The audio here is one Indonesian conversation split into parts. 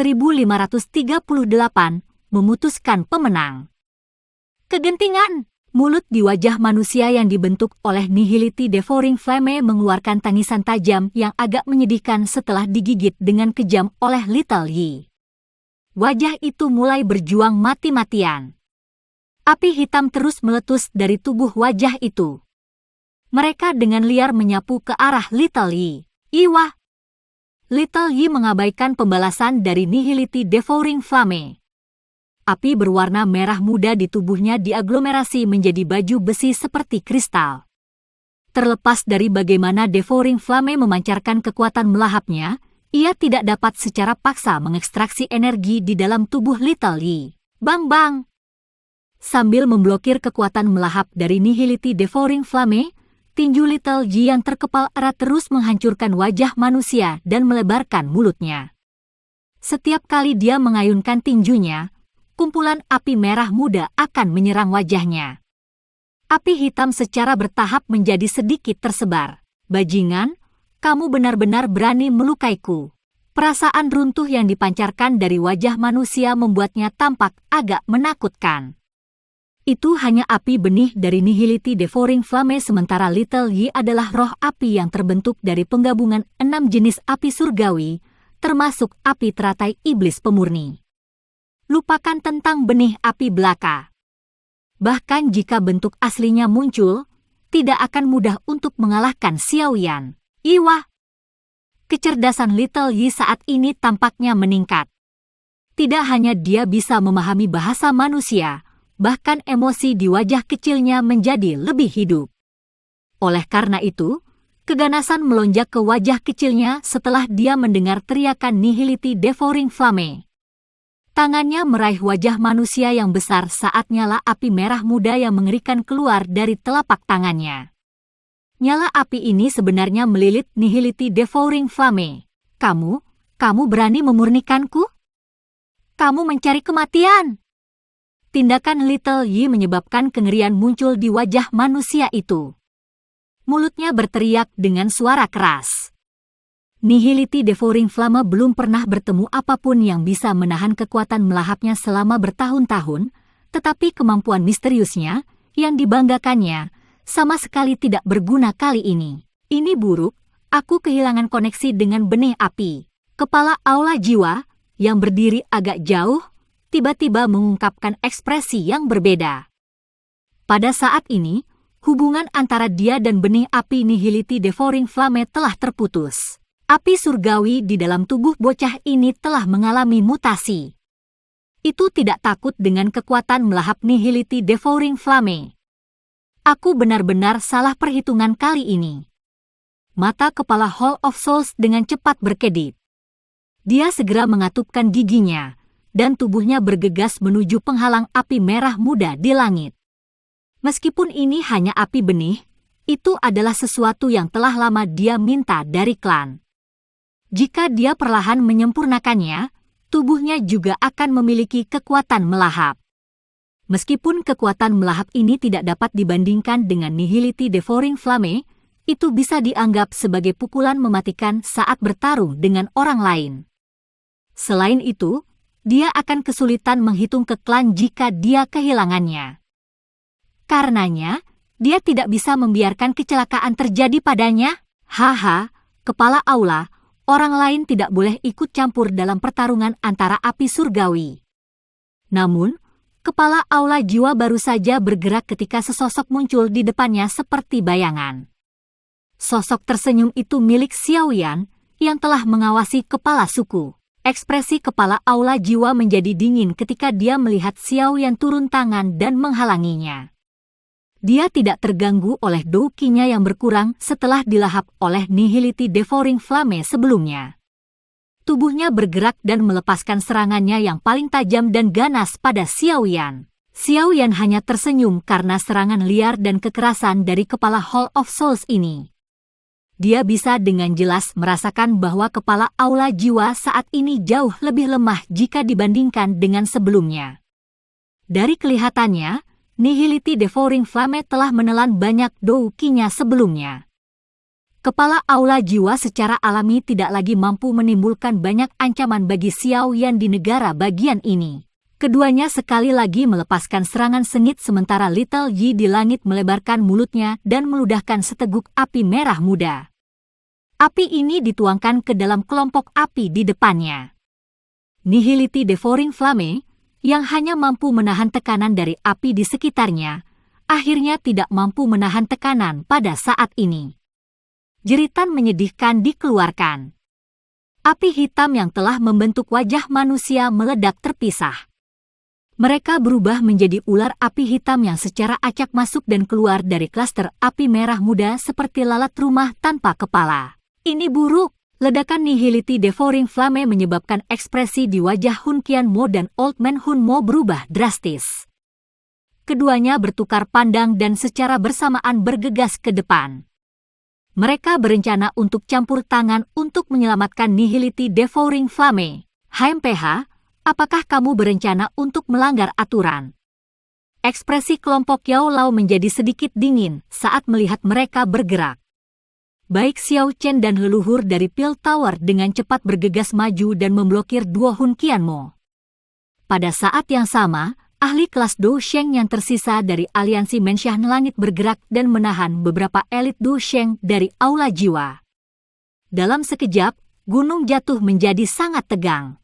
1538, memutuskan pemenang. Kegentingan! Mulut di wajah manusia yang dibentuk oleh Nihility Devouring Flame mengeluarkan tangisan tajam yang agak menyedihkan setelah digigit dengan kejam oleh Little Yi. Wajah itu mulai berjuang mati-matian. Api hitam terus meletus dari tubuh wajah itu. Mereka dengan liar menyapu ke arah Little Yi. Iwah! Little Yi mengabaikan pembalasan dari Nihility Devouring Flame. Api berwarna merah muda di tubuhnya diaglomerasi menjadi baju besi seperti kristal. Terlepas dari bagaimana Devouring Flame memancarkan kekuatan melahapnya, ia tidak dapat secara paksa mengekstraksi energi di dalam tubuh Little Yi. Bang-bang! Sambil memblokir kekuatan melahap dari Nihility Devouring Flame, tinju Little Yi yang terkepal erat terus menghancurkan wajah manusia dan melebarkan mulutnya. Setiap kali dia mengayunkan tinjunya, kumpulan api merah muda akan menyerang wajahnya. Api hitam secara bertahap menjadi sedikit tersebar. Bajingan, kamu benar-benar berani melukaiku. Perasaan runtuh yang dipancarkan dari wajah manusia membuatnya tampak agak menakutkan. Itu hanya api benih dari Nihility Devouring Flame, sementara Little Yi adalah roh api yang terbentuk dari penggabungan 6 jenis api surgawi, termasuk api teratai iblis pemurni. Lupakan tentang benih api belaka. Bahkan jika bentuk aslinya muncul, tidak akan mudah untuk mengalahkan Xiao Yan. Iwah! Kecerdasan Little Yi saat ini tampaknya meningkat. Tidak hanya dia bisa memahami bahasa manusia, bahkan emosi di wajah kecilnya menjadi lebih hidup. Oleh karena itu, keganasan melonjak ke wajah kecilnya setelah dia mendengar teriakan Nihility Devouring Flame. Tangannya meraih wajah manusia yang besar saat nyala api merah muda yang mengerikan keluar dari telapak tangannya. Nyala api ini sebenarnya melilit Nihility Devouring Flame. Kamu berani memurnikanku? Kamu mencari kematian! Tindakan Little Yi menyebabkan kengerian muncul di wajah manusia itu. Mulutnya berteriak dengan suara keras. Nihility Devouring Flame belum pernah bertemu apapun yang bisa menahan kekuatan melahapnya selama bertahun-tahun, tetapi kemampuan misteriusnya, yang dibanggakannya, sama sekali tidak berguna kali ini. Ini buruk, aku kehilangan koneksi dengan benih api. Kepala aula jiwa, yang berdiri agak jauh, tiba-tiba mengungkapkan ekspresi yang berbeda. Pada saat ini, hubungan antara dia dan benih api Nihility Devouring Flame telah terputus. Api surgawi di dalam tubuh bocah ini telah mengalami mutasi. Itu tidak takut dengan kekuatan melahap Nihility Devouring Flame. Aku benar-benar salah perhitungan kali ini. Mata kepala Hall of Souls dengan cepat berkedip. Dia segera mengatupkan giginya, dan tubuhnya bergegas menuju penghalang api merah muda di langit. Meskipun ini hanya api benih, itu adalah sesuatu yang telah lama dia minta dari klan. Jika dia perlahan menyempurnakannya, tubuhnya juga akan memiliki kekuatan melahap. Meskipun kekuatan melahap ini tidak dapat dibandingkan dengan Nihility Devouring Flame, itu bisa dianggap sebagai pukulan mematikan saat bertarung dengan orang lain. Selain itu, dia akan kesulitan menghitung ke klan jika dia kehilangannya. Karenanya, dia tidak bisa membiarkan kecelakaan terjadi padanya. Haha, kepala aula, orang lain tidak boleh ikut campur dalam pertarungan antara api surgawi. Namun, kepala aula jiwa baru saja bergerak ketika sesosok muncul di depannya seperti bayangan. Sosok tersenyum itu milik Xiao Yan, yang telah mengawasi kepala suku. Ekspresi kepala aula jiwa menjadi dingin ketika dia melihat Xiao Yan turun tangan dan menghalanginya. Dia tidak terganggu oleh doukinya yang berkurang setelah dilahap oleh Nihility Devouring Flame sebelumnya. Tubuhnya bergerak dan melepaskan serangannya yang paling tajam dan ganas pada Xiao Yan. Xiao Yan hanya tersenyum karena serangan liar dan kekerasan dari kepala Hall of Souls ini. Dia bisa dengan jelas merasakan bahwa kepala aula jiwa saat ini jauh lebih lemah jika dibandingkan dengan sebelumnya. Dari kelihatannya, Nihility Devouring Flame telah menelan banyak doukinya sebelumnya. Kepala aula jiwa secara alami tidak lagi mampu menimbulkan banyak ancaman bagi Xiao Yan di negara bagian ini. Keduanya sekali lagi melepaskan serangan sengit sementara Little Yi di langit melebarkan mulutnya dan meludahkan seteguk api merah muda. Api ini dituangkan ke dalam kelompok api di depannya. Nihility Devouring Flame, yang hanya mampu menahan tekanan dari api di sekitarnya, akhirnya tidak mampu menahan tekanan pada saat ini. Jeritan menyedihkan dikeluarkan. Api hitam yang telah membentuk wajah manusia meledak terpisah. Mereka berubah menjadi ular api hitam yang secara acak masuk dan keluar dari klaster api merah muda seperti lalat rumah tanpa kepala. Ini buruk. Ledakan Nihility Devouring Flame menyebabkan ekspresi di wajah Hun Qianmo dan Old Man Hun Mo berubah drastis. Keduanya bertukar pandang dan secara bersamaan bergegas ke depan. Mereka berencana untuk campur tangan untuk menyelamatkan Nihility Devouring Flame. HMPH, apakah kamu berencana untuk melanggar aturan? Ekspresi kelompok Yao Lao menjadi sedikit dingin saat melihat mereka bergerak. Baik Xiao Chen dan leluhur dari Pil Tower dengan cepat bergegas maju dan memblokir duo Hun Qianmo. Pada saat yang sama, ahli kelas Do Sheng yang tersisa dari aliansi Menshan Langit bergerak dan menahan beberapa elit Do Sheng dari aula jiwa. Dalam sekejap, gunung jatuh menjadi sangat tegang.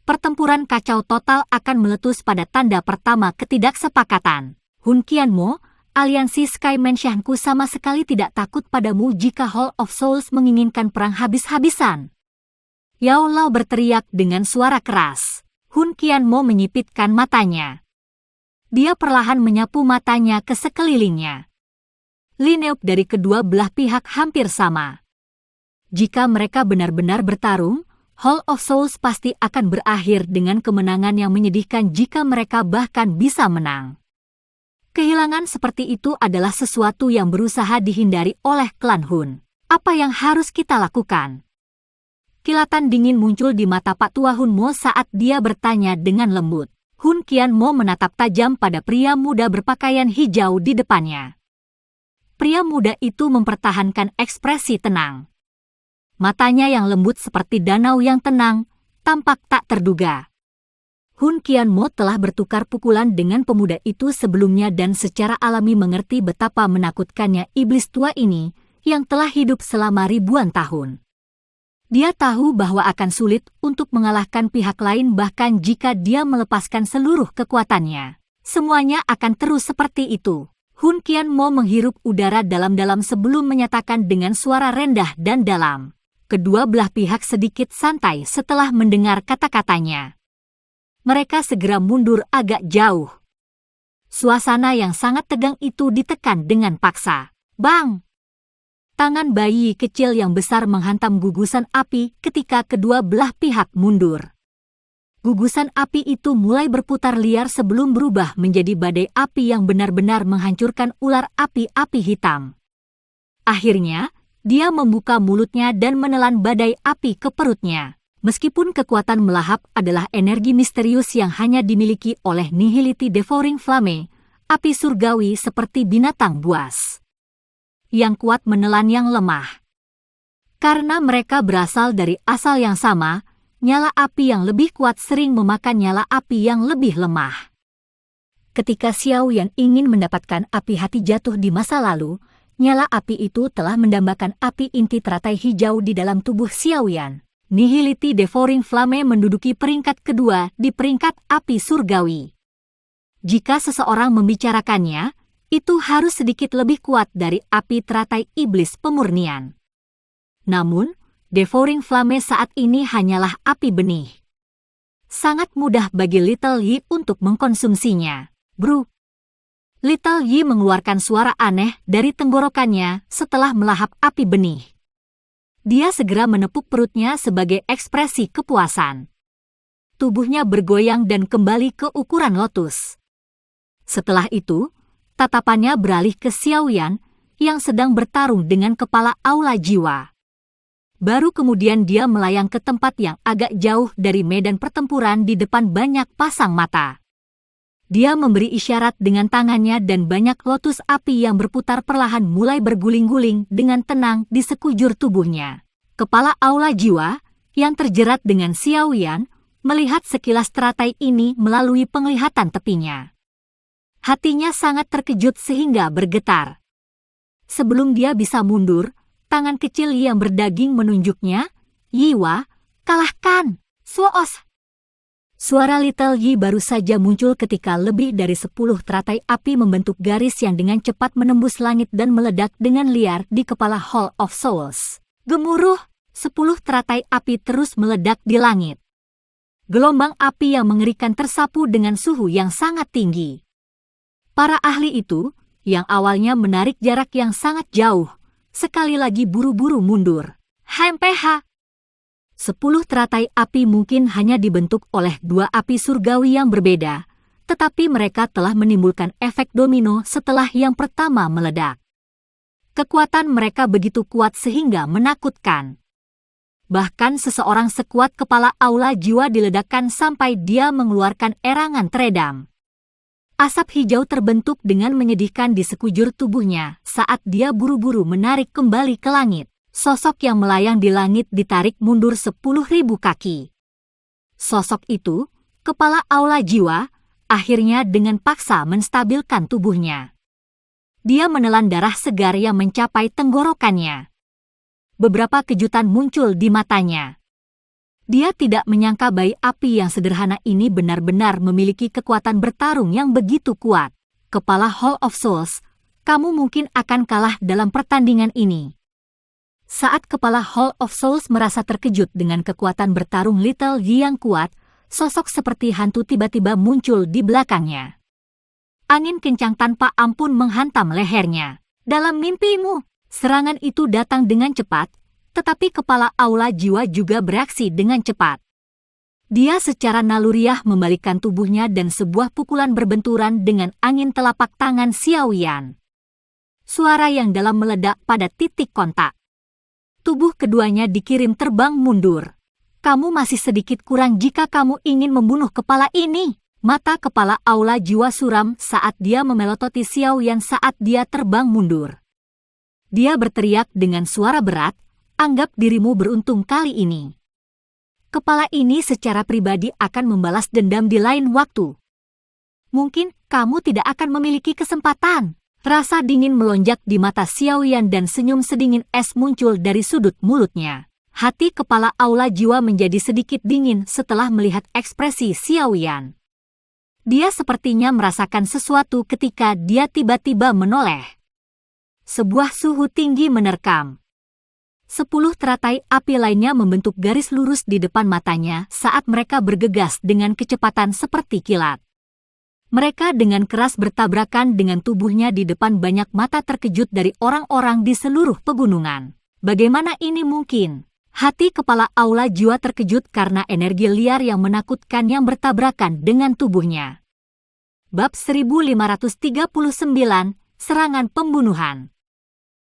Pertempuran kacau total akan meletus pada tanda pertama ketidaksepakatan. Hun Qianmo, aliansi Sky Menshanku sama sekali tidak takut padamu jika Hall of Souls menginginkan perang habis-habisan. Yao Lao berteriak dengan suara keras. Hun Qianmo menyipitkan matanya. Dia perlahan menyapu matanya ke sekelilingnya. Lineup dari kedua belah pihak hampir sama. Jika mereka benar-benar bertarung, Hall of Souls pasti akan berakhir dengan kemenangan yang menyedihkan jika mereka bahkan bisa menang. Kehilangan seperti itu adalah sesuatu yang berusaha dihindari oleh klan Hun. Apa yang harus kita lakukan? Kilatan dingin muncul di mata Pak Tua Hun Mo saat dia bertanya dengan lembut. Hun Qianmo menatap tajam pada pria muda berpakaian hijau di depannya. Pria muda itu mempertahankan ekspresi tenang. Matanya yang lembut seperti danau yang tenang, tampak tak terduga. Hun Qianmo telah bertukar pukulan dengan pemuda itu sebelumnya dan secara alami mengerti betapa menakutkannya iblis tua ini yang telah hidup selama ribuan tahun. Dia tahu bahwa akan sulit untuk mengalahkan pihak lain bahkan jika dia melepaskan seluruh kekuatannya. Semuanya akan terus seperti itu. Hun Qianmo menghirup udara dalam-dalam sebelum menyatakan dengan suara rendah dan dalam. Kedua belah pihak sedikit santai setelah mendengar kata-katanya. Mereka segera mundur agak jauh. Suasana yang sangat tegang itu ditekan dengan paksa. Bang! Tangan bayi kecil yang besar menghantam gugusan api ketika kedua belah pihak mundur. Gugusan api itu mulai berputar liar sebelum berubah menjadi badai api yang benar-benar menghancurkan ular api-api hitam. Akhirnya, dia membuka mulutnya dan menelan badai api ke perutnya. Meskipun kekuatan melahap adalah energi misterius yang hanya dimiliki oleh Nihility Devouring Flame, api surgawi seperti binatang buas. Yang kuat menelan yang lemah. Karena mereka berasal dari asal yang sama, nyala api yang lebih kuat sering memakan nyala api yang lebih lemah. Ketika Xiao Yan ingin mendapatkan api hati jatuh di masa lalu, nyala api itu telah mendambakan api inti teratai hijau di dalam tubuh Xiao Yan. Nihility Devouring Flame menduduki peringkat kedua di peringkat api surgawi. Jika seseorang membicarakannya, itu harus sedikit lebih kuat dari api teratai iblis pemurnian. Namun, Devouring Flame saat ini hanyalah api benih. Sangat mudah bagi Little Yi untuk mengkonsumsinya. Bro. Little Yi mengeluarkan suara aneh dari tenggorokannya setelah melahap api benih. Dia segera menepuk perutnya sebagai ekspresi kepuasan. Tubuhnya bergoyang dan kembali ke ukuran lotus. Setelah itu, tatapannya beralih ke Xiao Yan yang sedang bertarung dengan kepala aula jiwa. Baru kemudian dia melayang ke tempat yang agak jauh dari medan pertempuran di depan banyak pasang mata. Dia memberi isyarat dengan tangannya dan banyak lotus api yang berputar perlahan mulai berguling-guling dengan tenang di sekujur tubuhnya. Kepala Aula Jiwa yang terjerat dengan Xiaoyan melihat sekilas teratai ini melalui penglihatan tepinya. Hatinya sangat terkejut sehingga bergetar. Sebelum dia bisa mundur, tangan kecil yang berdaging menunjuknya, "Yiwa, kalahkan, Suos!" Suara Little Yi baru saja muncul ketika lebih dari 10 teratai api membentuk garis yang dengan cepat menembus langit dan meledak dengan liar di kepala Hall of Souls. Gemuruh, 10 teratai api terus meledak di langit. Gelombang api yang mengerikan tersapu dengan suhu yang sangat tinggi. Para ahli itu, yang awalnya menarik jarak yang sangat jauh, sekali lagi buru-buru mundur. HMPH 10 teratai api mungkin hanya dibentuk oleh 2 api surgawi yang berbeda, tetapi mereka telah menimbulkan efek domino setelah yang pertama meledak. Kekuatan mereka begitu kuat sehingga menakutkan. Bahkan seseorang sekuat kepala Aula Jiwa diledakkan sampai dia mengeluarkan erangan teredam. Asap hijau terbentuk dengan menyedihkan di sekujur tubuhnya saat dia buru-buru menarik kembali ke langit. Sosok yang melayang di langit ditarik mundur 10.000 kaki. Sosok itu, kepala Aula Jiwa, akhirnya dengan paksa menstabilkan tubuhnya. Dia menelan darah segar yang mencapai tenggorokannya. Beberapa kejutan muncul di matanya. Dia tidak menyangka bayi api yang sederhana ini benar-benar memiliki kekuatan bertarung yang begitu kuat. Kepala Hall of Souls, kamu mungkin akan kalah dalam pertandingan ini. Saat kepala Hall of Souls merasa terkejut dengan kekuatan bertarung Little Yi yang kuat, sosok seperti hantu tiba-tiba muncul di belakangnya. Angin kencang tanpa ampun menghantam lehernya. Dalam mimpimu, serangan itu datang dengan cepat, tetapi kepala Aula Jiwa juga bereaksi dengan cepat. Dia secara naluriah membalikkan tubuhnya dan sebuah pukulan berbenturan dengan angin telapak tangan Xiaoyan. Suara yang dalam meledak pada titik kontak. Tubuh keduanya dikirim terbang mundur. Kamu masih sedikit kurang jika kamu ingin membunuh kepala ini. Mata kepala Aula Jiwa suram saat dia memelototi Xiaoyan saat dia terbang mundur. Dia berteriak dengan suara berat, anggap dirimu beruntung kali ini. Kepala ini secara pribadi akan membalas dendam di lain waktu. Mungkin kamu tidak akan memiliki kesempatan. Rasa dingin melonjak di mata Xiaoyan dan senyum sedingin es muncul dari sudut mulutnya. Hati kepala Aula Jiwa menjadi sedikit dingin setelah melihat ekspresi Xiaoyan. Dia sepertinya merasakan sesuatu ketika dia tiba-tiba menoleh. Sebuah suhu tinggi menerkam. 10 teratai api lainnya membentuk garis lurus di depan matanya saat mereka bergegas dengan kecepatan seperti kilat. Mereka dengan keras bertabrakan dengan tubuhnya di depan banyak mata terkejut dari orang-orang di seluruh pegunungan. Bagaimana ini mungkin? Hati kepala Aula Jiwa terkejut karena energi liar yang menakutkan yang bertabrakan dengan tubuhnya. Bab 1539, Serangan Pembunuhan.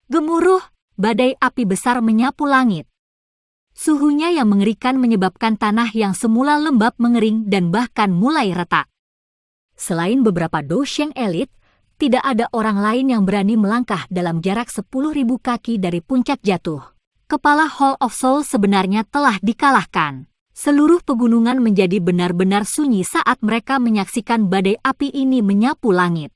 Gemuruh, badai api besar menyapu langit. Suhunya yang mengerikan menyebabkan tanah yang semula lembab mengering dan bahkan mulai retak. Selain beberapa Dosheng elit, tidak ada orang lain yang berani melangkah dalam jarak 10.000 kaki dari puncak jatuh. Kepala Hall of Souls sebenarnya telah dikalahkan. Seluruh pegunungan menjadi benar-benar sunyi saat mereka menyaksikan badai api ini menyapu langit.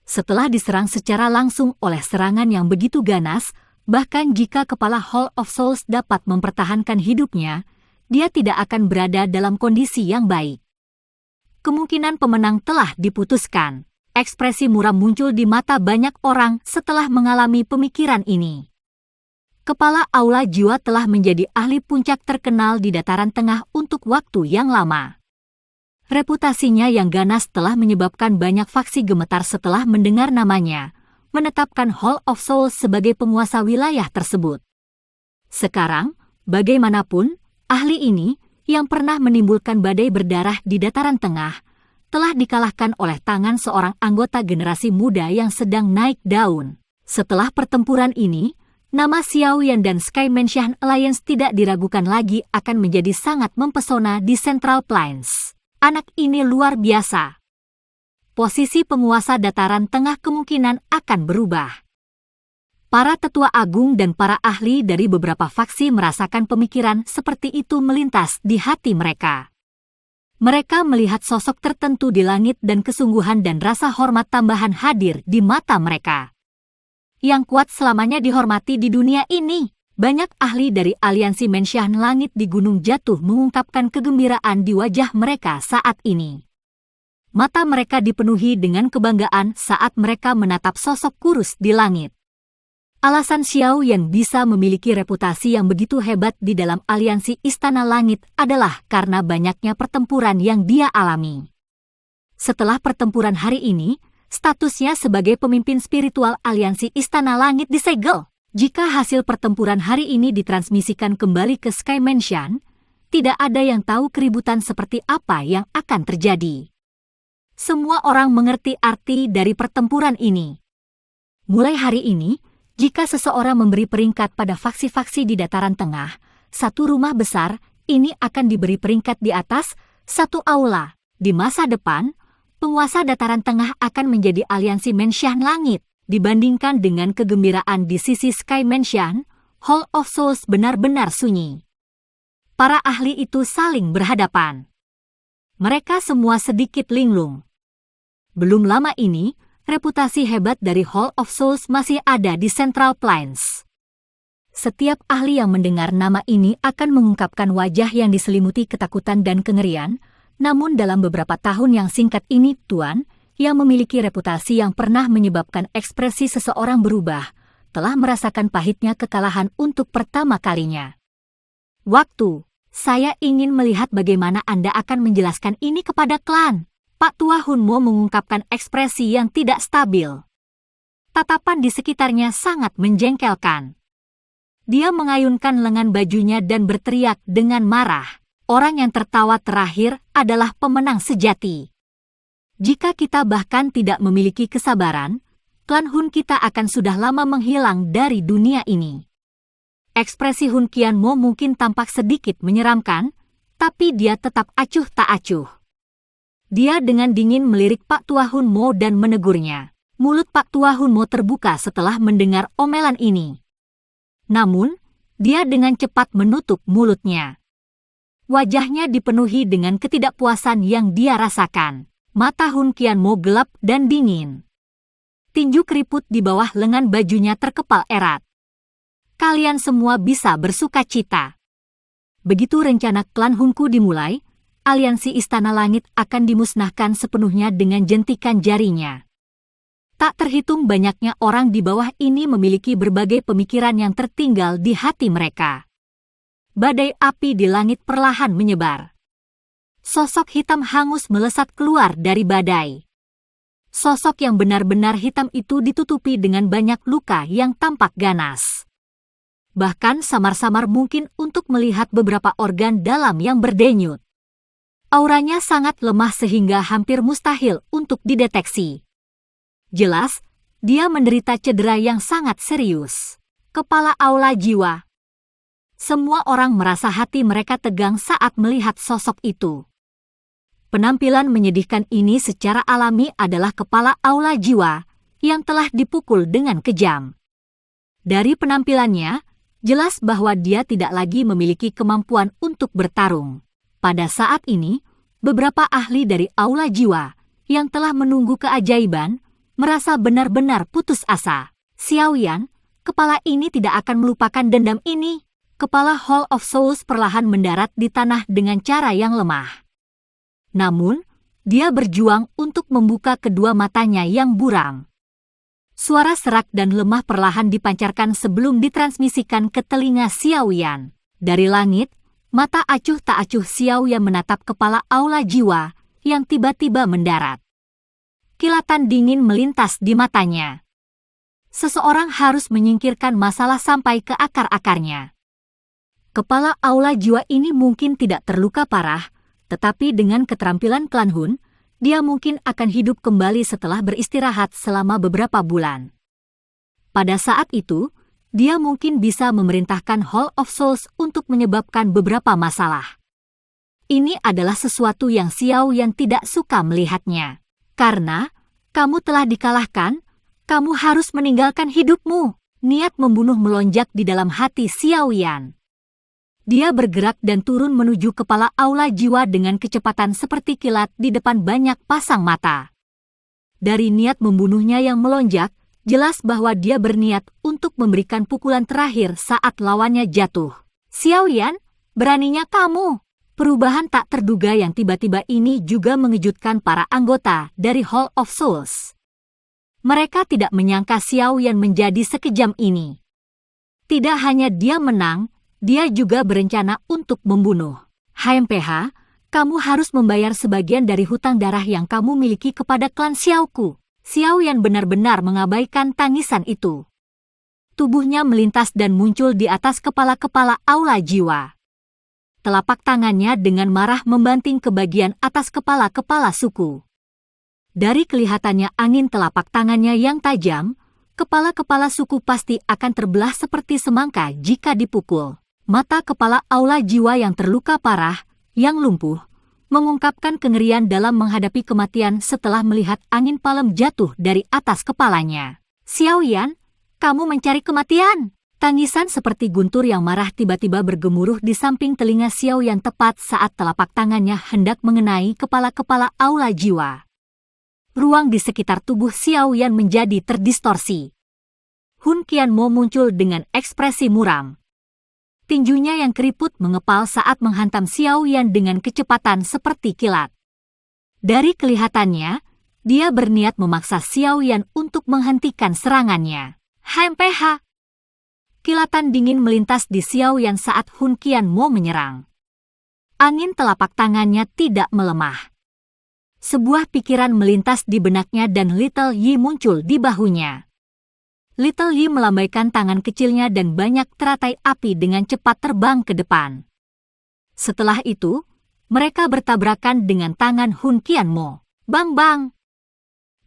Setelah diserang secara langsung oleh serangan yang begitu ganas, bahkan jika kepala Hall of Souls dapat mempertahankan hidupnya, dia tidak akan berada dalam kondisi yang baik. Kemungkinan pemenang telah diputuskan. Ekspresi muram muncul di mata banyak orang setelah mengalami pemikiran ini. Kepala Aula Jiwa telah menjadi ahli puncak terkenal di dataran tengah untuk waktu yang lama. Reputasinya yang ganas telah menyebabkan banyak faksi gemetar setelah mendengar namanya, menetapkan Hall of Souls sebagai penguasa wilayah tersebut. Sekarang, bagaimanapun, ahli ini yang pernah menimbulkan badai berdarah di dataran tengah, telah dikalahkan oleh tangan seorang anggota generasi muda yang sedang naik daun. Setelah pertempuran ini, nama Xiaoyan dan Sky Mansion Alliance tidak diragukan lagi akan menjadi sangat mempesona di Central Plains. Anak ini luar biasa. posisi penguasa dataran tengah kemungkinan akan berubah. Para tetua agung dan para ahli dari beberapa faksi merasakan pemikiran seperti itu melintas di hati mereka. Mereka melihat sosok tertentu di langit dan kesungguhan dan rasa hormat tambahan hadir di mata mereka. Yang kuat selamanya dihormati di dunia ini. Banyak ahli dari aliansi Mensyah Langit di Gunung Jatuh mengungkapkan kegembiraan di wajah mereka saat ini. Mata mereka dipenuhi dengan kebanggaan saat mereka menatap sosok kurus di langit. Alasan Xiao Yan bisa memiliki reputasi yang begitu hebat di dalam aliansi Istana Langit adalah karena banyaknya pertempuran yang dia alami. Setelah pertempuran hari ini, statusnya sebagai pemimpin spiritual aliansi Istana Langit disegel. Jika hasil pertempuran hari ini ditransmisikan kembali ke Sky Mansion, tidak ada yang tahu keributan seperti apa yang akan terjadi. Semua orang mengerti arti dari pertempuran ini. Mulai hari ini, jika seseorang memberi peringkat pada faksi-faksi di dataran tengah, satu rumah besar ini akan diberi peringkat di atas satu aula. Di masa depan, penguasa dataran tengah akan menjadi aliansi Mensyah Langit. Dibandingkan dengan kegembiraan di sisi Sky Mansion, Hall of Souls benar-benar sunyi. Para ahli itu saling berhadapan. Mereka semua sedikit linglung. Belum lama ini, reputasi hebat dari Hall of Souls masih ada di Central Plains. Setiap ahli yang mendengar nama ini akan mengungkapkan wajah yang diselimuti ketakutan dan kengerian, namun dalam beberapa tahun yang singkat ini, Tuan, yang memiliki reputasi yang pernah menyebabkan ekspresi seseorang berubah, telah merasakan pahitnya kekalahan untuk pertama kalinya. Saya ingin melihat bagaimana Anda akan menjelaskan ini kepada klan. Pak Tua Hun Mo mengungkapkan ekspresi yang tidak stabil. Tatapan di sekitarnya sangat menjengkelkan. Dia mengayunkan lengan bajunya dan berteriak dengan marah. Orang yang tertawa terakhir adalah pemenang sejati. Jika kita bahkan tidak memiliki kesabaran, klan Hun kita akan sudah lama menghilang dari dunia ini. Ekspresi Hun Qian Mo mungkin tampak sedikit menyeramkan, tapi dia tetap acuh tak acuh. Dia dengan dingin melirik Pak Tua Hun Mo dan menegurnya. Mulut Pak Tua Hun Mo terbuka setelah mendengar omelan ini. Namun, dia dengan cepat menutup mulutnya. Wajahnya dipenuhi dengan ketidakpuasan yang dia rasakan. Mata Hun Qian Mo gelap dan dingin. Tinju keriput di bawah lengan bajunya terkepal erat. Kalian semua bisa bersuka cita. Begitu rencana klan Hunku dimulai, aliansi Istana Langit akan dimusnahkan sepenuhnya dengan jentikan jarinya. Tak terhitung banyaknya orang di bawah ini memiliki berbagai pemikiran yang tertinggal di hati mereka. Badai api di langit perlahan menyebar. Sosok hitam hangus melesat keluar dari badai. Sosok yang benar-benar hitam itu ditutupi dengan banyak luka yang tampak ganas. Bahkan samar-samar mungkin untuk melihat beberapa organ dalam yang berdenyut. Auranya sangat lemah sehingga hampir mustahil untuk dideteksi. Jelas, dia menderita cedera yang sangat serius. Kepala aula jiwa. Semua orang merasa hati mereka tegang saat melihat sosok itu. Penampilan menyedihkan ini secara alami adalah kepala aula jiwa yang telah dipukul dengan kejam. Dari penampilannya, jelas bahwa dia tidak lagi memiliki kemampuan untuk bertarung. Pada saat ini, beberapa ahli dari aula jiwa yang telah menunggu keajaiban merasa benar-benar putus asa. Xiao Yan, kepala ini tidak akan melupakan dendam ini. Kepala Hall of Souls perlahan mendarat di tanah dengan cara yang lemah. Namun, dia berjuang untuk membuka kedua matanya yang buram. Suara serak dan lemah perlahan dipancarkan sebelum ditransmisikan ke telinga Xiao Yan. Dari langit, mata acuh tak acuh Xiao Yan menatap kepala aula jiwa yang tiba-tiba mendarat. Kilatan dingin melintas di matanya. Seseorang harus menyingkirkan masalah sampai ke akar-akarnya. Kepala aula jiwa ini mungkin tidak terluka parah, tetapi dengan keterampilan klan Hun, dia mungkin akan hidup kembali setelah beristirahat selama beberapa bulan. Pada saat itu, dia mungkin bisa memerintahkan Hall of Souls untuk menyebabkan beberapa masalah. Ini adalah sesuatu yang Xiao Yan tidak suka melihatnya. Karena, Kamu telah dikalahkan, kamu harus meninggalkan hidupmu. Niat membunuh melonjak di dalam hati Xiao Yan. Dia bergerak dan turun menuju kepala aula jiwa dengan kecepatan seperti kilat di depan banyak pasang mata. Dari niat membunuhnya yang melonjak, jelas bahwa dia berniat untuk memberikan pukulan terakhir saat lawannya jatuh. Xiao Yan, beraninya kamu. Perubahan tak terduga yang tiba-tiba ini juga mengejutkan para anggota dari Hall of Souls. Mereka tidak menyangka Xiao Yan menjadi sekejam ini. Tidak hanya dia menang, dia juga berencana untuk membunuh. HMPH, kamu harus membayar sebagian dari hutang darah yang kamu miliki kepada klan Xiaoku. Xiao Yan benar-benar mengabaikan tangisan itu. Tubuhnya melintas dan muncul di atas kepala-kepala aula jiwa. Telapak tangannya dengan marah membanting ke bagian atas kepala-kepala suku. Dari kelihatannya angin telapak tangannya yang tajam, kepala-kepala suku pasti akan terbelah seperti semangka jika dipukul. Mata kepala aula jiwa yang terluka parah, yang lumpuh, mengungkapkan kengerian dalam menghadapi kematian setelah melihat angin palem jatuh dari atas kepalanya. Xiao Yan, kamu mencari kematian! Tangisan seperti guntur yang marah tiba-tiba bergemuruh di samping telinga Xiao Yan tepat saat telapak tangannya hendak mengenai kepala-kepala aula jiwa. Ruang di sekitar tubuh Xiao Yan menjadi terdistorsi. Hun Qianmo muncul dengan ekspresi muram. Tinjunya yang keriput mengepal saat menghantam Xiao Yan dengan kecepatan seperti kilat. Dari kelihatannya, dia berniat memaksa Xiao Yan untuk menghentikan serangannya. HMPH. Kilatan dingin melintas di Xiao Yan saat Hun Qianmo menyerang. Angin telapak tangannya tidak melemah. Sebuah pikiran melintas di benaknya dan Little Yi muncul di bahunya. Little Yi melambaikan tangan kecilnya dan banyak teratai api dengan cepat terbang ke depan. Setelah itu, mereka bertabrakan dengan tangan Hun Qianmo. Bang-bang!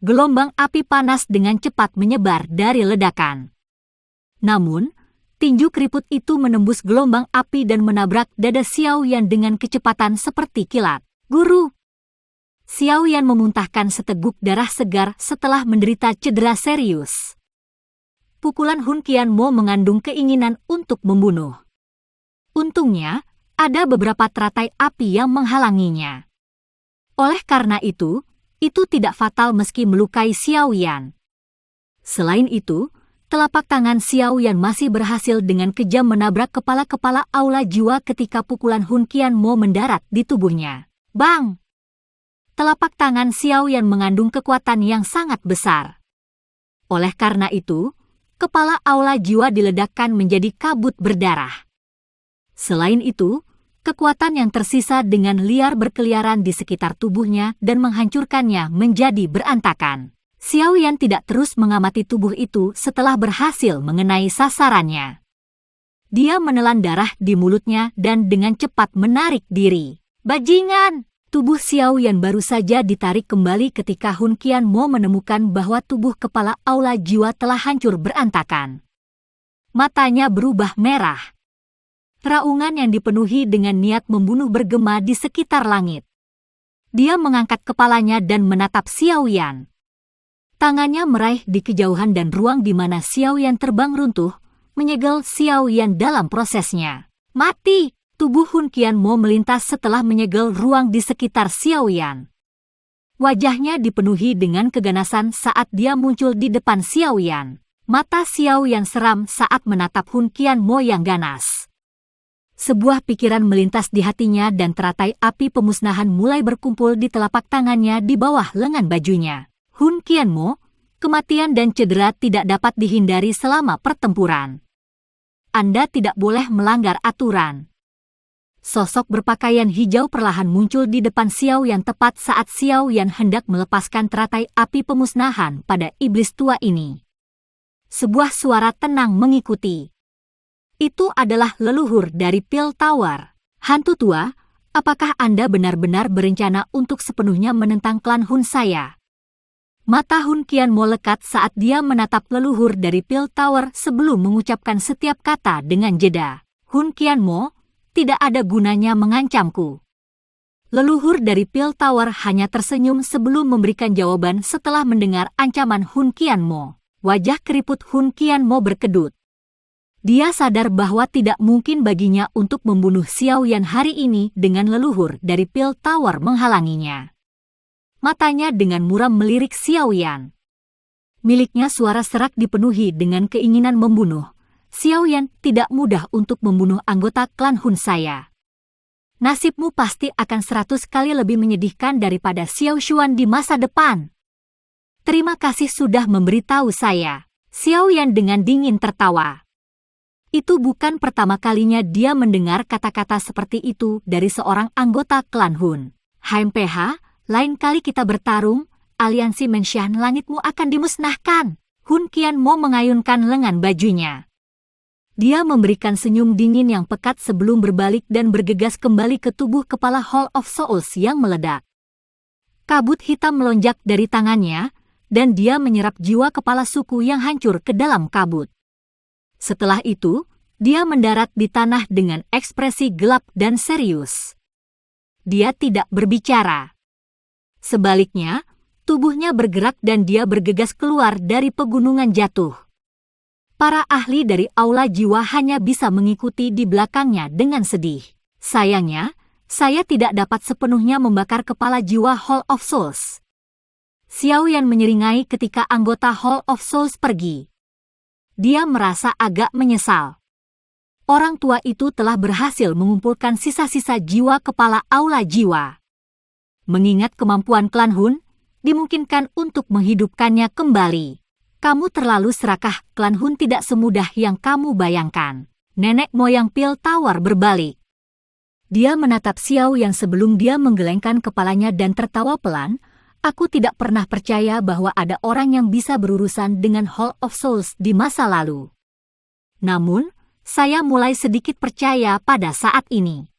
Gelombang api panas dengan cepat menyebar dari ledakan. Namun, tinju keriput itu menembus gelombang api dan menabrak dada Xiao Yan dengan kecepatan seperti kilat. Guru! Xiao Yan memuntahkan seteguk darah segar setelah menderita cedera serius. Pukulan Hun Qianmo mengandung keinginan untuk membunuh. Untungnya, ada beberapa teratai api yang menghalanginya. Oleh karena itu tidak fatal meski melukai Xiao Yan. Selain itu, telapak tangan Xiao Yan masih berhasil dengan kejam menabrak kepala-kepala aula jiwa ketika pukulan Hun Qianmo mendarat di tubuhnya. Bang! Telapak tangan Xiao Yan mengandung kekuatan yang sangat besar. Oleh karena itu, kepala aula jiwa diledakkan menjadi kabut berdarah. Selain itu, kekuatan yang tersisa dengan liar berkeliaran di sekitar tubuhnya dan menghancurkannya menjadi berantakan. Xiao Yan tidak terus mengamati tubuh itu setelah berhasil mengenai sasarannya. Dia menelan darah di mulutnya dan dengan cepat menarik diri. Bajingan! Tubuh Xiao Yan baru saja ditarik kembali ketika Hun Qianmo menemukan bahwa tubuh kepala aula jiwa telah hancur berantakan. Matanya berubah merah. Raungan yang dipenuhi dengan niat membunuh bergema di sekitar langit. Dia mengangkat kepalanya dan menatap Xiao Yan. Tangannya meraih di kejauhan dan ruang di mana Xiao Yan terbang runtuh, menyegel Xiao Yan dalam prosesnya. Mati! Tubuh Hun Qianmo melintas setelah menyegel ruang di sekitar Xiao Yan. Wajahnya dipenuhi dengan keganasan saat dia muncul di depan Xiao Yan. Mata Xiao Yan seram saat menatap Hun Qianmo yang ganas. Sebuah pikiran melintas di hatinya dan teratai api pemusnahan mulai berkumpul di telapak tangannya di bawah lengan bajunya. Hun Qianmo, kematian dan cedera tidak dapat dihindari selama pertempuran. Anda tidak boleh melanggar aturan. Sosok berpakaian hijau perlahan muncul di depan Xiao Yan tepat saat Xiao Yan hendak melepaskan teratai api pemusnahan pada iblis tua ini. Sebuah suara tenang mengikuti. Itu adalah leluhur dari Pil Tower. Hantu tua, apakah Anda benar-benar berencana untuk sepenuhnya menentang klan Hun saya? Mata Hun Qianmo lekat saat dia menatap leluhur dari Pil Tower sebelum mengucapkan setiap kata dengan jeda. Hun Qianmo, tidak ada gunanya mengancamku. Leluhur dari Pil Tower hanya tersenyum sebelum memberikan jawaban setelah mendengar ancaman Hun Qianmo. Wajah keriput Hun Qianmo berkedut. Dia sadar bahwa tidak mungkin baginya untuk membunuh Xiao Yan hari ini dengan leluhur dari Pil Tower menghalanginya. Matanya dengan muram melirik Xiao Yan. Miliknya suara serak dipenuhi dengan keinginan membunuh. Xiao Yan tidak mudah untuk membunuh anggota klan Hun saya. Nasibmu pasti akan 100 kali lebih menyedihkan daripada Xiao Xuan di masa depan. Terima kasih sudah memberitahu saya. Xiao Yan dengan dingin tertawa. Itu bukan pertama kalinya dia mendengar kata-kata seperti itu dari seorang anggota klan Hun. HMPH, lain kali kita bertarung, aliansi Menshan langitmu akan dimusnahkan. Hun Qianmo mengayunkan lengan bajunya. Dia memberikan senyum dingin yang pekat sebelum berbalik dan bergegas kembali ke tubuh kepala Hall of Souls yang meledak. Kabut hitam melonjak dari tangannya, dan dia menyerap jiwa kepala suku yang hancur ke dalam kabut. Setelah itu, dia mendarat di tanah dengan ekspresi gelap dan serius. Dia tidak berbicara. Sebaliknya, tubuhnya bergerak dan dia bergegas keluar dari pegunungan jatuh. Para ahli dari Aula Jiwa hanya bisa mengikuti di belakangnya dengan sedih. Sayangnya, saya tidak dapat sepenuhnya membakar kepala jiwa Hall of Souls. Xiao Yan menyeringai ketika anggota Hall of Souls pergi. Dia merasa agak menyesal. Orang tua itu telah berhasil mengumpulkan sisa-sisa jiwa kepala Aula Jiwa. Mengingat kemampuan klan Hun, dimungkinkan untuk menghidupkannya kembali. Kamu terlalu serakah, klan Hun tidak semudah yang kamu bayangkan. Nenek moyang Pil Tower berbalik. Dia menatap Xiao yang sebelum dia menggelengkan kepalanya dan tertawa pelan. Aku tidak pernah percaya bahwa ada orang yang bisa berurusan dengan Hall of Souls di masa lalu. Namun, saya mulai sedikit percaya pada saat ini.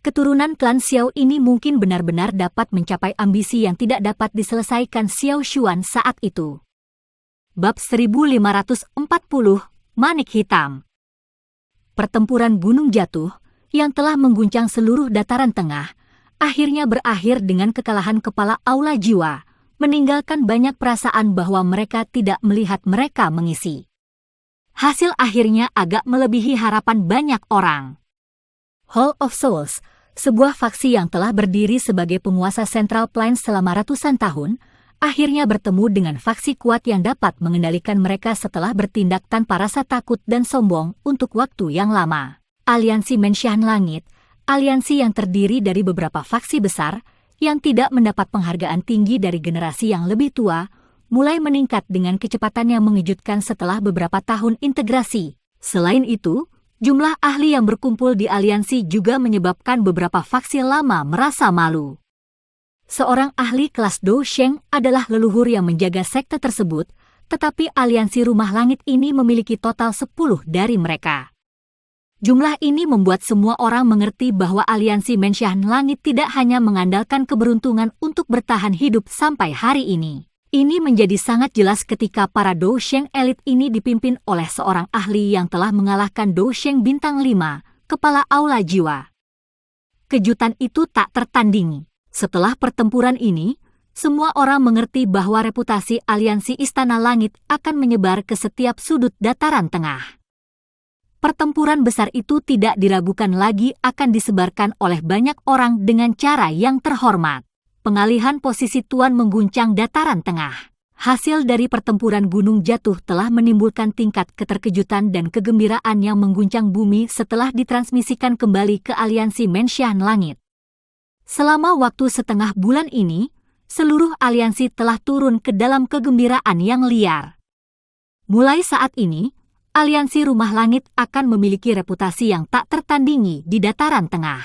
Keturunan klan Xiao ini mungkin benar-benar dapat mencapai ambisi yang tidak dapat diselesaikan Xiao Xuan saat itu. Bab 1540, Manik Hitam. Pertempuran Gunung Jatuh, yang telah mengguncang seluruh dataran tengah, akhirnya berakhir dengan kekalahan kepala Aula Jiwa, meninggalkan banyak perasaan bahwa mereka tidak melihat mereka mengisi. Hasil akhirnya agak melebihi harapan banyak orang. Hall of Souls, sebuah faksi yang telah berdiri sebagai penguasa Central Plains selama ratusan tahun, akhirnya bertemu dengan faksi kuat yang dapat mengendalikan mereka setelah bertindak tanpa rasa takut dan sombong untuk waktu yang lama. Aliansi Menshan Langit, aliansi yang terdiri dari beberapa faksi besar, yang tidak mendapat penghargaan tinggi dari generasi yang lebih tua, mulai meningkat dengan kecepatan yang mengejutkan setelah beberapa tahun integrasi. Selain itu, jumlah ahli yang berkumpul di aliansi juga menyebabkan beberapa faksi lama merasa malu. Seorang ahli kelas Do Sheng adalah leluhur yang menjaga sekte tersebut, tetapi aliansi Rumah Langit ini memiliki total 10 dari mereka. Jumlah ini membuat semua orang mengerti bahwa aliansi Menshan Langit tidak hanya mengandalkan keberuntungan untuk bertahan hidup sampai hari ini. Ini menjadi sangat jelas ketika para Do Sheng elit ini dipimpin oleh seorang ahli yang telah mengalahkan Do Sheng Bintang 5, kepala Aula Jiwa. Kejutan itu tak tertandingi. Setelah pertempuran ini, semua orang mengerti bahwa reputasi aliansi Istana Langit akan menyebar ke setiap sudut dataran tengah. Pertempuran besar itu tidak diragukan lagi akan disebarkan oleh banyak orang dengan cara yang terhormat. Pengalihan posisi tuan mengguncang dataran tengah. Hasil dari pertempuran Gunung Jatuh telah menimbulkan tingkat keterkejutan dan kegembiraan yang mengguncang bumi setelah ditransmisikan kembali ke aliansi Menshan Langit. Selama waktu setengah bulan ini, seluruh aliansi telah turun ke dalam kegembiraan yang liar. Mulai saat ini, aliansi Rumah Langit akan memiliki reputasi yang tak tertandingi di dataran tengah.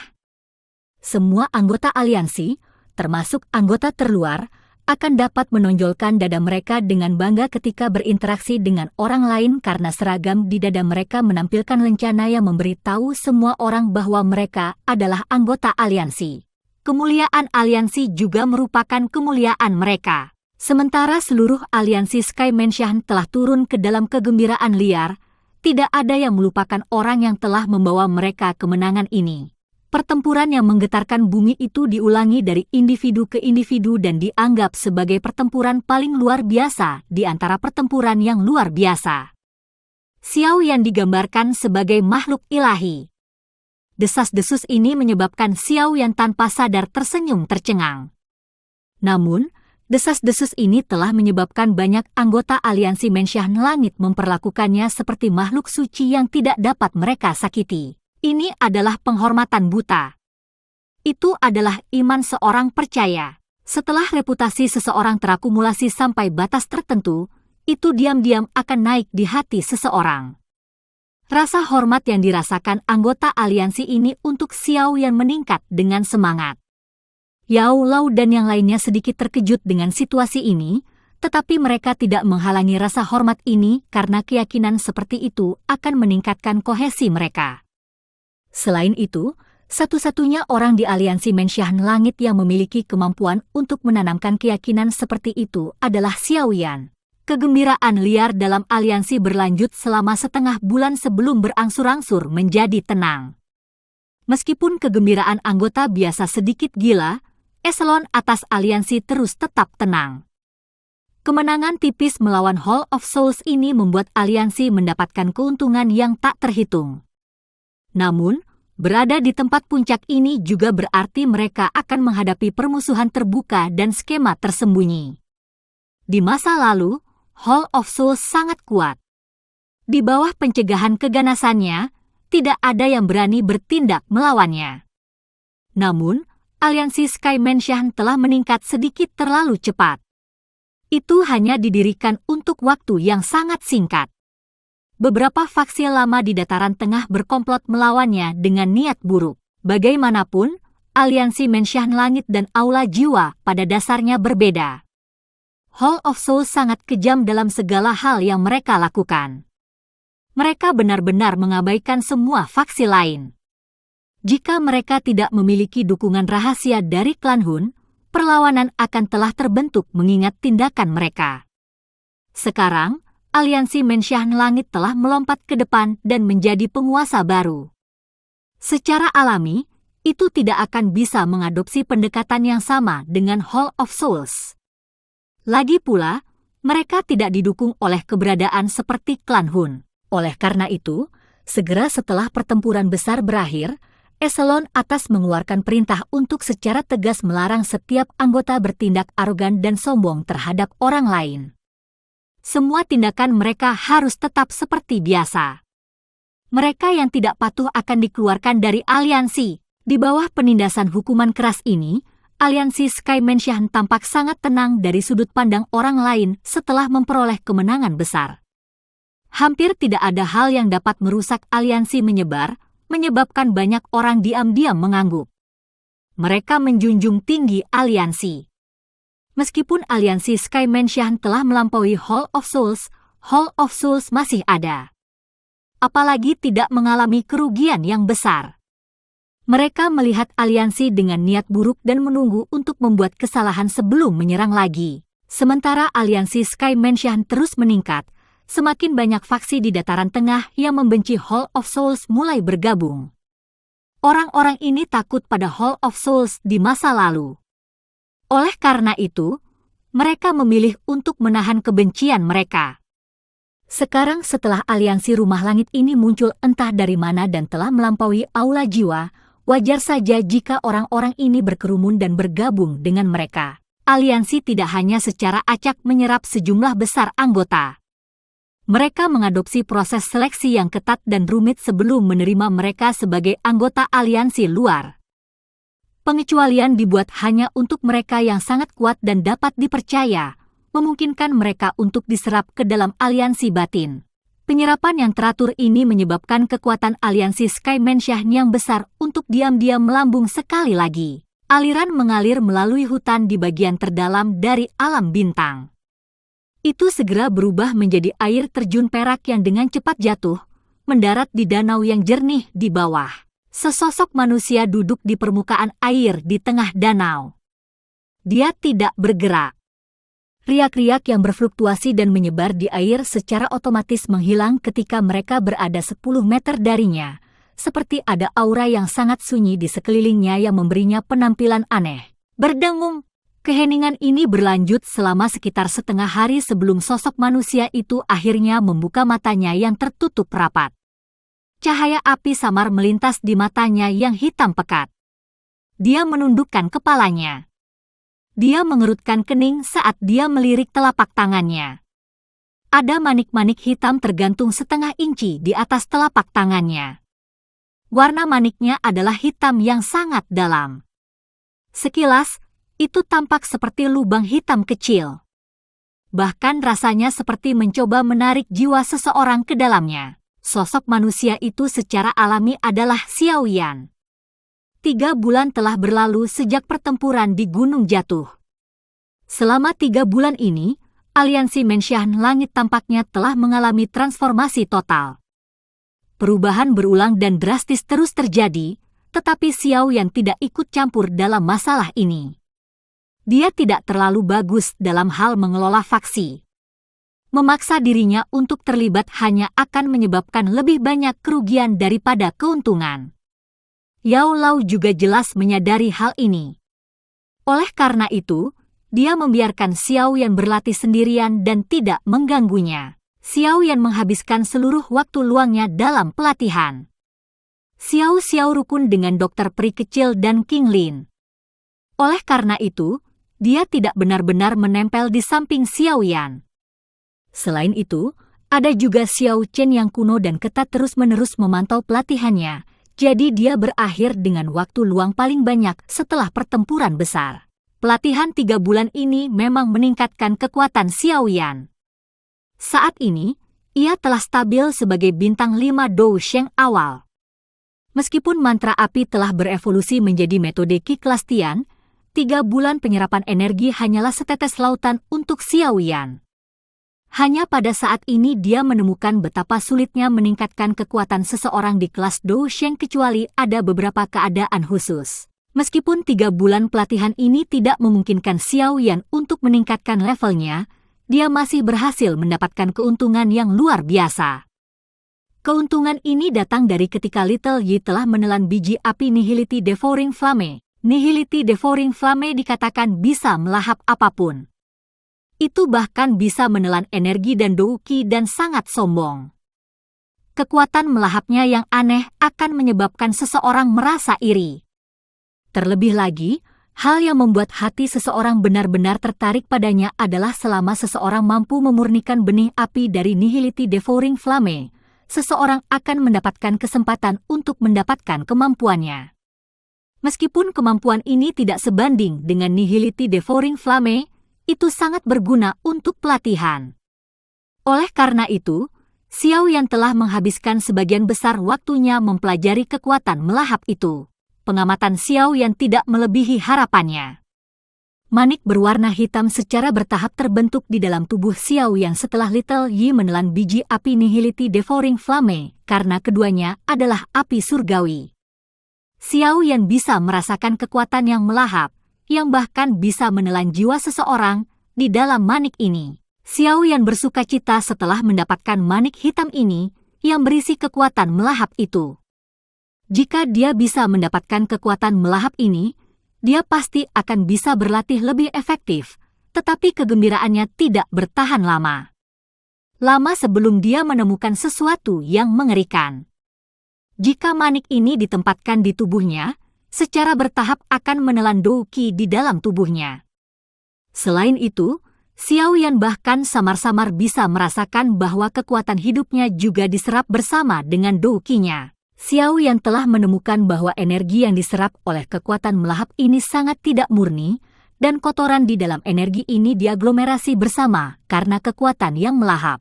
Semua anggota aliansi, termasuk anggota terluar, akan dapat menonjolkan dada mereka dengan bangga ketika berinteraksi dengan orang lain karena seragam di dada mereka menampilkan lencana yang memberitahu semua orang bahwa mereka adalah anggota aliansi. Kemuliaan aliansi juga merupakan kemuliaan mereka. Sementara seluruh aliansi Sky Menshan telah turun ke dalam kegembiraan liar, tidak ada yang melupakan orang yang telah membawa mereka kemenangan ini. Pertempuran yang menggetarkan bumi itu diulangi dari individu ke individu dan dianggap sebagai pertempuran paling luar biasa di antara pertempuran yang luar biasa. Xiao Yan digambarkan sebagai makhluk ilahi. Desas-desus ini menyebabkan Xiao Yan tanpa sadar tersenyum tercengang. Namun, desas-desus ini telah menyebabkan banyak anggota aliansi Menshan Langit memperlakukannya seperti makhluk suci yang tidak dapat mereka sakiti. Ini adalah penghormatan buta. Itu adalah iman seorang percaya. Setelah reputasi seseorang terakumulasi sampai batas tertentu, itu diam-diam akan naik di hati seseorang. Rasa hormat yang dirasakan anggota aliansi ini untuk Xiao Yan meningkat dengan semangat. Yao Lao dan yang lainnya sedikit terkejut dengan situasi ini, tetapi mereka tidak menghalangi rasa hormat ini karena keyakinan seperti itu akan meningkatkan kohesi mereka. Selain itu, satu-satunya orang di aliansi Menshan Langit yang memiliki kemampuan untuk menanamkan keyakinan seperti itu adalah Xiao Yan. Kegembiraan liar dalam aliansi berlanjut selama setengah bulan sebelum berangsur-angsur menjadi tenang. Meskipun kegembiraan anggota biasa sedikit gila, eselon atas aliansi terus tetap tenang. Kemenangan tipis melawan Hall of Souls ini membuat aliansi mendapatkan keuntungan yang tak terhitung. Namun, berada di tempat puncak ini juga berarti mereka akan menghadapi permusuhan terbuka dan skema tersembunyi. Di masa lalu, Hall of Souls sangat kuat. Di bawah pencegahan keganasannya, tidak ada yang berani bertindak melawannya. Namun, aliansi Sky Menshan telah meningkat sedikit terlalu cepat. Itu hanya didirikan untuk waktu yang sangat singkat. Beberapa faksi lama di dataran tengah berkomplot melawannya dengan niat buruk. Bagaimanapun, aliansi Menshan Langit dan Aula Jiwa pada dasarnya berbeda. Hall of Souls sangat kejam dalam segala hal yang mereka lakukan. Mereka benar-benar mengabaikan semua faksi lain. Jika mereka tidak memiliki dukungan rahasia dari klan Hun, perlawanan akan telah terbentuk mengingat tindakan mereka. Sekarang, aliansi Menshan Langit telah melompat ke depan dan menjadi penguasa baru. Secara alami, itu tidak akan bisa mengadopsi pendekatan yang sama dengan Hall of Souls. Lagi pula, mereka tidak didukung oleh keberadaan seperti klan Hun. Oleh karena itu, segera setelah pertempuran besar berakhir, eselon atas mengeluarkan perintah untuk secara tegas melarang setiap anggota bertindak arogan dan sombong terhadap orang lain. Semua tindakan mereka harus tetap seperti biasa. Mereka yang tidak patuh akan dikeluarkan dari aliansi. Di bawah penindasan hukuman keras ini, aliansi Sky Menshan tampak sangat tenang dari sudut pandang orang lain setelah memperoleh kemenangan besar. Hampir tidak ada hal yang dapat merusak aliansi menyebar, menyebabkan banyak orang diam-diam mengangguk. Mereka menjunjung tinggi aliansi. Meskipun aliansi Sky Menshan telah melampaui Hall of Souls masih ada. Apalagi tidak mengalami kerugian yang besar. Mereka melihat aliansi dengan niat buruk dan menunggu untuk membuat kesalahan sebelum menyerang lagi. Sementara aliansi Sky Menshan terus meningkat, semakin banyak faksi di dataran tengah yang membenci Hall of Souls mulai bergabung. Orang-orang ini takut pada Hall of Souls di masa lalu. Oleh karena itu, mereka memilih untuk menahan kebencian mereka. Sekarang setelah aliansi Rumah Langit ini muncul entah dari mana dan telah melampaui Aula Jiwa, wajar saja jika orang-orang ini berkerumun dan bergabung dengan mereka. Aliansi tidak hanya secara acak menyerap sejumlah besar anggota. Mereka mengadopsi proses seleksi yang ketat dan rumit sebelum menerima mereka sebagai anggota aliansi luar. Pengecualian dibuat hanya untuk mereka yang sangat kuat dan dapat dipercaya, memungkinkan mereka untuk diserap ke dalam aliansi batin. Penyerapan yang teratur ini menyebabkan kekuatan aliansi Sky Menshan yang besar untuk diam-diam melambung sekali lagi. Aliran mengalir melalui hutan di bagian terdalam dari alam bintang. Itu segera berubah menjadi air terjun perak yang dengan cepat jatuh, mendarat di danau yang jernih di bawah. Sesosok manusia duduk di permukaan air di tengah danau. Dia tidak bergerak. Riak-riak yang berfluktuasi dan menyebar di air secara otomatis menghilang ketika mereka berada 10 meter darinya, seperti ada aura yang sangat sunyi di sekelilingnya yang memberinya penampilan aneh. Berdengung, keheningan ini berlanjut selama sekitar setengah hari sebelum sosok manusia itu akhirnya membuka matanya yang tertutup rapat. Cahaya api samar melintas di matanya yang hitam pekat. Dia menundukkan kepalanya. Dia mengerutkan kening saat dia melirik telapak tangannya. Ada manik-manik hitam tergantung setengah inci di atas telapak tangannya. Warna maniknya adalah hitam yang sangat dalam. Sekilas, itu tampak seperti lubang hitam kecil. Bahkan rasanya seperti mencoba menarik jiwa seseorang ke dalamnya. Sosok manusia itu secara alami adalah Xiao Yan. 3 bulan telah berlalu sejak pertempuran di Gunung Jatuh. Selama 3 bulan ini, aliansi Menshan Langit tampaknya telah mengalami transformasi total. Perubahan berulang dan drastis terus terjadi, tetapi Xiao Yan tidak ikut campur dalam masalah ini. Dia tidak terlalu bagus dalam hal mengelola faksi. Memaksa dirinya untuk terlibat hanya akan menyebabkan lebih banyak kerugian daripada keuntungan. Yao Lao juga jelas menyadari hal ini. Oleh karena itu, dia membiarkan Xiao Yan berlatih sendirian dan tidak mengganggunya. Xiao Yan menghabiskan seluruh waktu luangnya dalam pelatihan. Xiao Xiao rukun dengan dokter peri kecil dan King Lin. Oleh karena itu, dia tidak benar-benar menempel di samping Xiao Yan. Selain itu, ada juga Xiao Chen yang kuno dan ketat terus-menerus memantau pelatihannya. Jadi dia berakhir dengan waktu luang paling banyak setelah pertempuran besar. Pelatihan 3 bulan ini memang meningkatkan kekuatan Xiao Yan. Saat ini, ia telah stabil sebagai bintang 5 Dou Sheng awal. Meskipun mantra api telah berevolusi menjadi metode Qi kelas Tian, 3 bulan penyerapan energi hanyalah setetes lautan untuk Xiao Yan. Hanya pada saat ini dia menemukan betapa sulitnya meningkatkan kekuatan seseorang di kelas Dou Sheng kecuali ada beberapa keadaan khusus. Meskipun 3 bulan pelatihan ini tidak memungkinkan Xiao Yan untuk meningkatkan levelnya, dia masih berhasil mendapatkan keuntungan yang luar biasa. Keuntungan ini datang dari ketika Little Yi telah menelan biji api Nihility Devouring Flame. Nihility Devouring Flame dikatakan bisa melahap apapun. Itu bahkan bisa menelan energi dan Dou Qi dan sangat sombong. Kekuatan melahapnya yang aneh akan menyebabkan seseorang merasa iri. Terlebih lagi, hal yang membuat hati seseorang benar-benar tertarik padanya adalah selama seseorang mampu memurnikan benih api dari Nihility Devouring Flame, seseorang akan mendapatkan kesempatan untuk mendapatkan kemampuannya. Meskipun kemampuan ini tidak sebanding dengan Nihility Devouring Flame, itu sangat berguna untuk pelatihan. Oleh karena itu, Xiao Yan telah menghabiskan sebagian besar waktunya mempelajari kekuatan melahap itu. Pengamatan Xiao Yan tidak melebihi harapannya. Manik berwarna hitam secara bertahap terbentuk di dalam tubuh Xiao Yan setelah Little Yi menelan biji api Nihility Devouring Flame, karena keduanya adalah api surgawi. Xiao Yan bisa merasakan kekuatan yang melahap, yang bahkan bisa menelan jiwa seseorang di dalam manik ini. Xiao Yan bersukacita setelah mendapatkan manik hitam ini yang berisi kekuatan melahap itu. Jika dia bisa mendapatkan kekuatan melahap ini, dia pasti akan bisa berlatih lebih efektif, tetapi kegembiraannya tidak bertahan lama. Lama sebelum dia menemukan sesuatu yang mengerikan. Jika manik ini ditempatkan di tubuhnya, secara bertahap akan menelan Dou Qi di dalam tubuhnya. Selain itu, Xiao Yan bahkan samar-samar bisa merasakan bahwa kekuatan hidupnya juga diserap bersama dengan Dou Qi-nya. Xiao Yan telah menemukan bahwa energi yang diserap oleh kekuatan melahap ini sangat tidak murni, dan kotoran di dalam energi ini diaglomerasi bersama karena kekuatan yang melahap.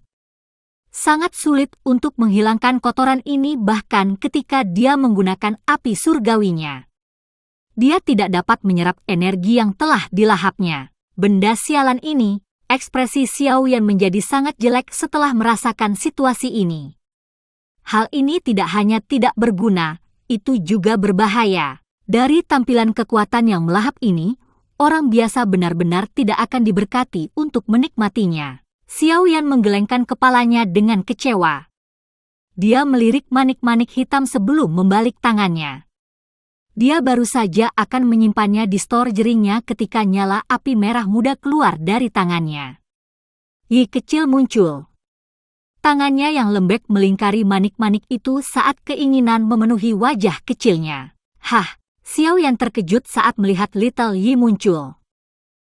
Sangat sulit untuk menghilangkan kotoran ini bahkan ketika dia menggunakan api surgawinya. Dia tidak dapat menyerap energi yang telah dilahapnya. Benda sialan ini, ekspresi Xiao Yan menjadi sangat jelek setelah merasakan situasi ini. Hal ini tidak hanya tidak berguna, itu juga berbahaya. Dari tampilan kekuatan yang melahap ini, orang biasa benar-benar tidak akan diberkati untuk menikmatinya. Xiao Yan menggelengkan kepalanya dengan kecewa. Dia melirik manik-manik hitam sebelum membalik tangannya. Dia baru saja akan menyimpannya di stor jeringnya ketika nyala api merah muda keluar dari tangannya. Yi kecil muncul. Tangannya yang lembek melingkari manik-manik itu saat keinginan memenuhi wajah kecilnya. Hah, Xiao Yan terkejut saat melihat Little Yi muncul.